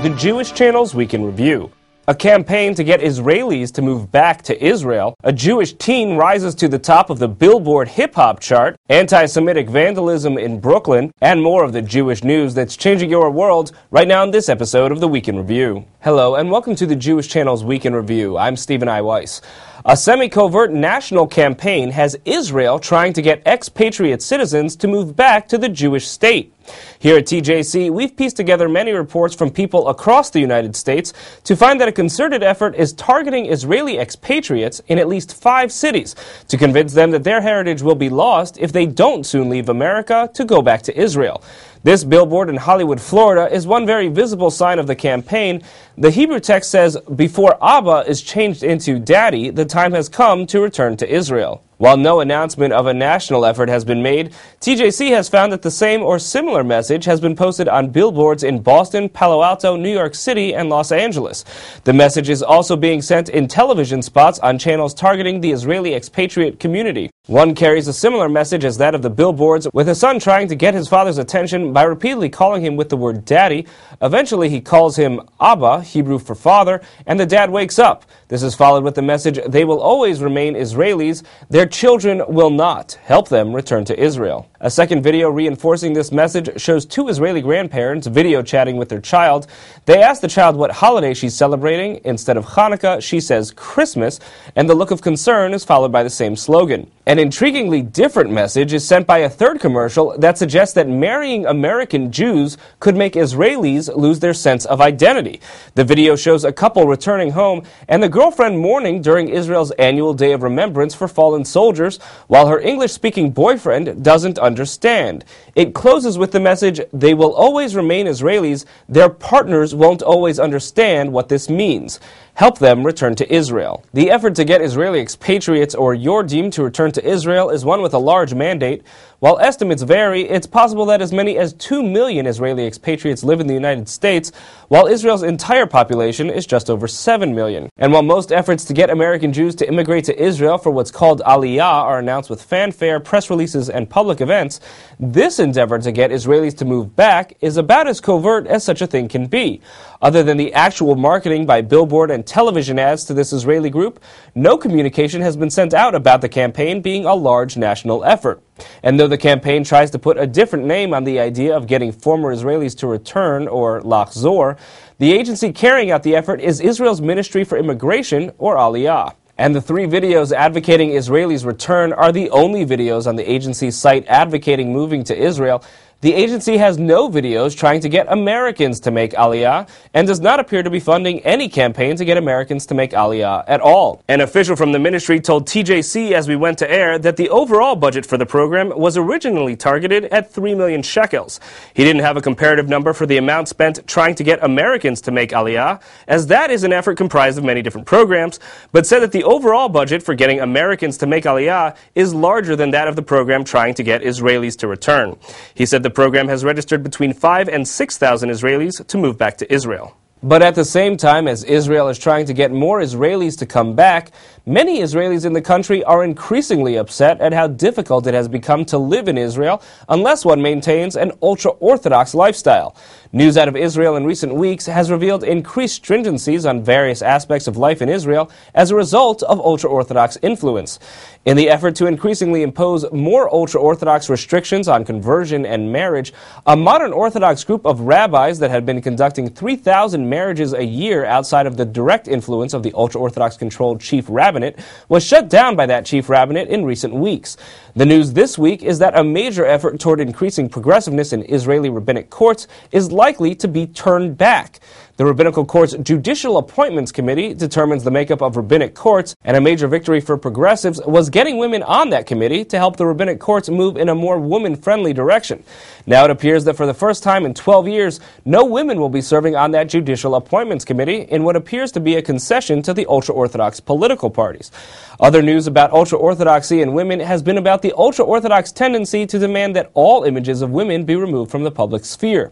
the Jewish Channel's Week in Review. A campaign to get Israelis to move back to Israel, a Jewish teen rises to the top of the Billboard hip-hop chart, anti-Semitic vandalism in Brooklyn, and more of the Jewish news that's changing your world right now in this episode of the Week in Review. Hello, and welcome to the Jewish Channel's Week in Review. I'm Stephen I. Weiss. A semi-covert national campaign has Israel trying to get expatriate citizens to move back to the Jewish state. Here at TJC, we've pieced together many reports from people across the United States to find that a concerted effort is targeting Israeli expatriates in at least 5 cities to convince them that their heritage will be lost if they don't soon leave America to go back to Israel. This billboard in Hollywood, Florida, is one very visible sign of the campaign. The Hebrew text says, "Before Abba is changed into Daddy, the time has come to return to Israel." While no announcement of a national effort has been made, TJC has found that the same or similar message has been posted on billboards in Boston, Palo Alto, New York City, and Los Angeles. The message is also being sent in television spots on channels targeting the Israeli expatriate community. One carries a similar message as that of the billboards, with a son trying to get his father's attention by repeatedly calling him with the word daddy. Eventually he calls him Abba, Hebrew for father, and the dad wakes up. This is followed with the message, "They will always remain Israelis. Their children will not. Help them return to Israel." A second video reinforcing this message shows 2 Israeli grandparents video chatting with their child. They ask the child what holiday she's celebrating. Instead of Hanukkah, she says Christmas, and the look of concern is followed by the same slogan. An intriguingly different message is sent by a third commercial that suggests that marrying American Jews could make Israelis lose their sense of identity. The video shows a couple returning home and the girlfriend mourning during Israel's annual Day of Remembrance for fallen soldiers, while her English-speaking boyfriend doesn't understand. It closes with the message, "They will always remain Israelis. Their partners won't always understand what this means. Help them return to Israel." The effort to get Israeli expatriates or Yordim to return to Israel is one with a large mandate. While estimates vary, it's possible that as many as 2 million Israeli expatriates live in the United States, while Israel's entire population is just over 7 million. And while most efforts to get American Jews to immigrate to Israel for what's called Aliyah are announced with fanfare, press releases, and public events, this endeavor to get Israelis to move back is about as covert as such a thing can be. Other than the actual marketing by billboard and television ads to this Israeli group, no communication has been sent out about the campaign being a large national effort. And though the campaign tries to put a different name on the idea of getting former Israelis to return, or Lachzor, the agency carrying out the effort is Israel's Ministry for Immigration, or Aliyah. And the 3 videos advocating Israelis' return are the only videos on the agency's site advocating moving to Israel. The agency has no videos trying to get Americans to make Aliyah and does not appear to be funding any campaign to get Americans to make Aliyah at all. An official from the ministry told TJC as we went to air that the overall budget for the program was originally targeted at 3 million shekels. He didn't have a comparative number for the amount spent trying to get Americans to make Aliyah, as that is an effort comprised of many different programs, but said that the overall budget for getting Americans to make Aliyah is larger than that of the program trying to get Israelis to return. He said the program has registered between 5,000 and 6,000 Israelis to move back to Israel. But at the same time as Israel is trying to get more Israelis to come back, many Israelis in the country are increasingly upset at how difficult it has become to live in Israel unless one maintains an ultra-Orthodox lifestyle. News out of Israel in recent weeks has revealed increased stringencies on various aspects of life in Israel as a result of ultra-Orthodox influence. In the effort to increasingly impose more ultra-Orthodox restrictions on conversion and marriage, a modern Orthodox group of rabbis that had been conducting 3,000 marriages a year outside of the direct influence of the ultra-Orthodox controlled chief rabbinate was shut down by that chief rabbinate in recent weeks. The news this week is that a major effort toward increasing progressiveness in Israeli rabbinic courts is likely to be turned back. The Rabbinical Court's Judicial Appointments Committee determines the makeup of rabbinic courts, and a major victory for progressives was getting women on that committee to help the rabbinic courts move in a more woman-friendly direction. Now it appears that for the first time in 12 years, no women will be serving on that Judicial Appointments Committee in what appears to be a concession to the ultra-Orthodox political parties. Other news about ultra-Orthodoxy and women has been about the ultra-Orthodox tendency to demand that all images of women be removed from the public sphere.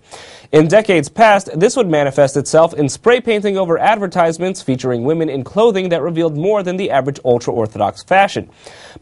In decades past, this would manifest itself in spray painting over advertisements featuring women in clothing that revealed more than the average ultra-Orthodox fashion.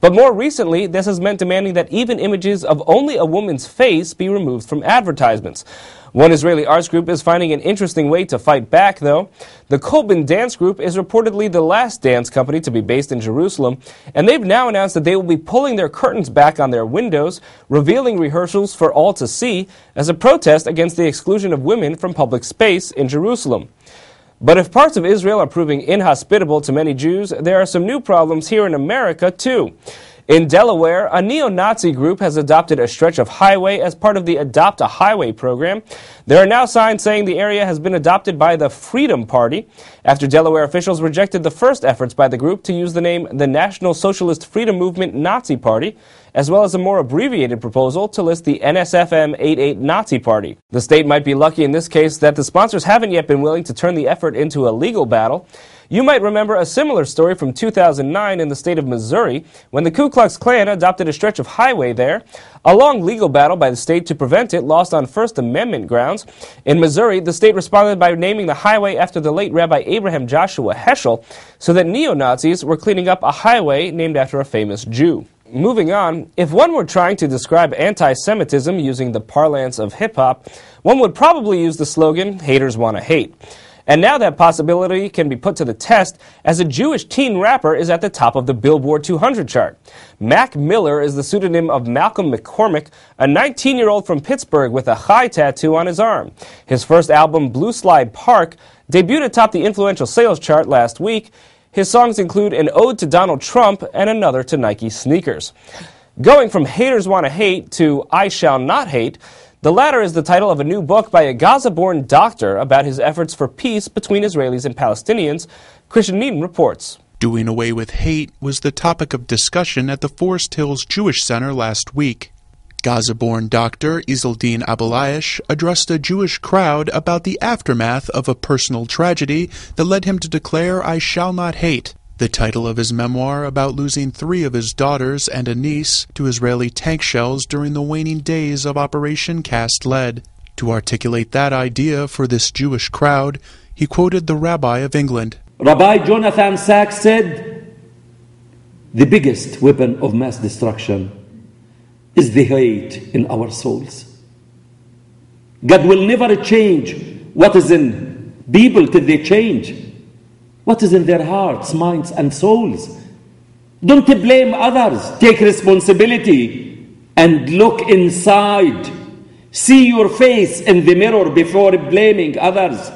But more recently, this has meant demanding that even images of only a woman's face be removed from advertisements. One Israeli arts group is finding an interesting way to fight back, though. The Kolbin Dance Group is reportedly the last dance company to be based in Jerusalem, and they've now announced that they will be pulling their curtains back on their windows, revealing rehearsals for all to see as a protest against the exclusion of women from public space in Jerusalem. But if parts of Israel are proving inhospitable to many Jews, there are some new problems here in America, too. In Delaware, a neo-Nazi group has adopted a stretch of highway as part of the Adopt a Highway program. There are now signs saying the area has been adopted by the Freedom Party, after Delaware officials rejected the first efforts by the group to use the name the National Socialist Freedom Movement Nazi Party, as well as a more abbreviated proposal to list the NSFM 88 Nazi Party. The state might be lucky in this case that the sponsors haven't yet been willing to turn the effort into a legal battle. You might remember a similar story from 2009 in the state of Missouri, when the Ku Klux Klan adopted a stretch of highway there. A long legal battle by the state to prevent it lost on First Amendment grounds. In Missouri, the state responded by naming the highway after the late Rabbi Abraham Joshua Heschel, so that neo-Nazis were cleaning up a highway named after a famous Jew. Moving on, if one were trying to describe anti-Semitism using the parlance of hip-hop, one would probably use the slogan, "Haters wanna hate." And now that possibility can be put to the test, as a Jewish teen rapper is at the top of the Billboard 200 chart. Mac Miller is the pseudonym of Malcolm McCormick, a 19-year-old from Pittsburgh with a Chai tattoo on his arm. His first album, Blue Slide Park, debuted atop the influential sales chart last week. His songs include an ode to Donald Trump and another to Nike sneakers. Going from Haters Wanna Hate to I Shall Not Hate, the latter is the title of a new book by a Gaza-born doctor about his efforts for peace between Israelis and Palestinians. Christian Needham reports. Doing away with hate was the topic of discussion at the Forest Hills Jewish Center last week. Gaza-born doctor Izzeldin Abulayesh addressed a Jewish crowd about the aftermath of a personal tragedy that led him to declare I shall not hate, the title of his memoir about losing 3 of his daughters and a niece to Israeli tank shells during the waning days of Operation Cast Lead. To articulate that idea for this Jewish crowd, he quoted the Rabbi of England. Rabbi Jonathan Sacks said, "The biggest weapon of mass destruction is the hate in our souls. God will never change what is in people till they change what is in their hearts, minds, and souls. Don't blame others. Take responsibility and look inside. See your face in the mirror before blaming others.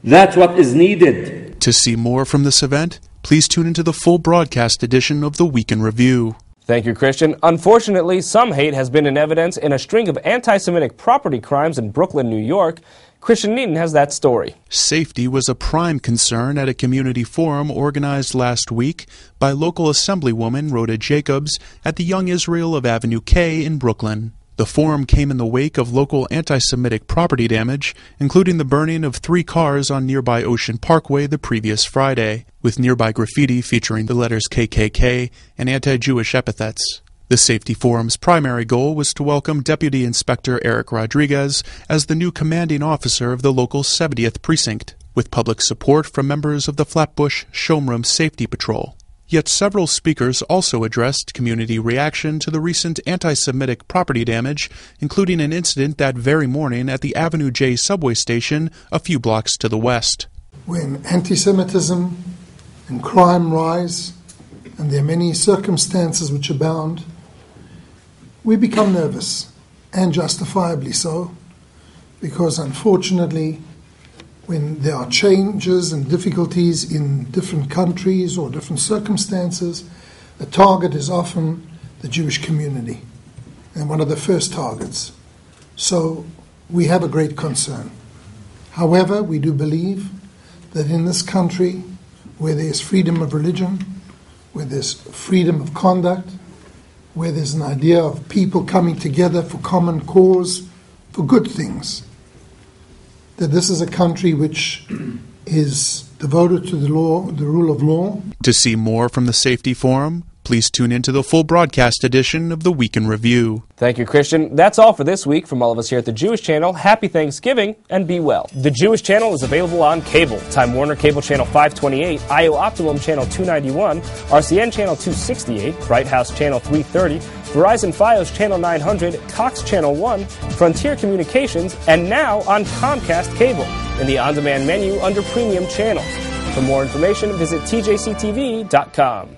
That's what is needed." To see more from this event, please tune into the full broadcast edition of the Week in Review. Thank you, Christian. Unfortunately, some hate has been in evidence in a string of anti-Semitic property crimes in Brooklyn, New York. Christian Needham has that story. Safety was a prime concern at a community forum organized last week by local Assemblywoman Rhoda Jacobs at the Young Israel of Avenue K in Brooklyn. The forum came in the wake of local anti-Semitic property damage, including the burning of 3 cars on nearby Ocean Parkway the previous Friday, with nearby graffiti featuring the letters KKK and anti-Jewish epithets. The Safety Forum's primary goal was to welcome Deputy Inspector Eric Rodriguez as the new commanding officer of the local 70th Precinct, with public support from members of the Flatbush Shomrim Safety Patrol. Yet several speakers also addressed community reaction to the recent anti-Semitic property damage, including an incident that very morning at the Avenue J subway station a few blocks to the west. When anti-Semitism and crime rise, and there are many circumstances which abound, we become nervous, and justifiably so, because unfortunately, when there are changes and difficulties in different countries or different circumstances, the target is often the Jewish community, and one of the first targets. So we have a great concern. However, we do believe that in this country, where there's freedom of religion, where there's freedom of conduct, where there's an idea of people coming together for common cause, for good things, that this is a country which is devoted to the law, the rule of law. To see more from the Safety Forum, please tune into the full broadcast edition of the Week in Review. Thank you, Christian. That's all for this week from all of us here at the Jewish Channel. Happy Thanksgiving and be well. The Jewish Channel is available on cable. Time Warner Cable Channel 528, IO Optimum Channel 291, RCN Channel 268, Bright House Channel 330, Verizon Fios Channel 900, Cox Channel 1, Frontier Communications, and now on Comcast Cable in the on-demand menu under Premium Channels. For more information, visit tjctv.com.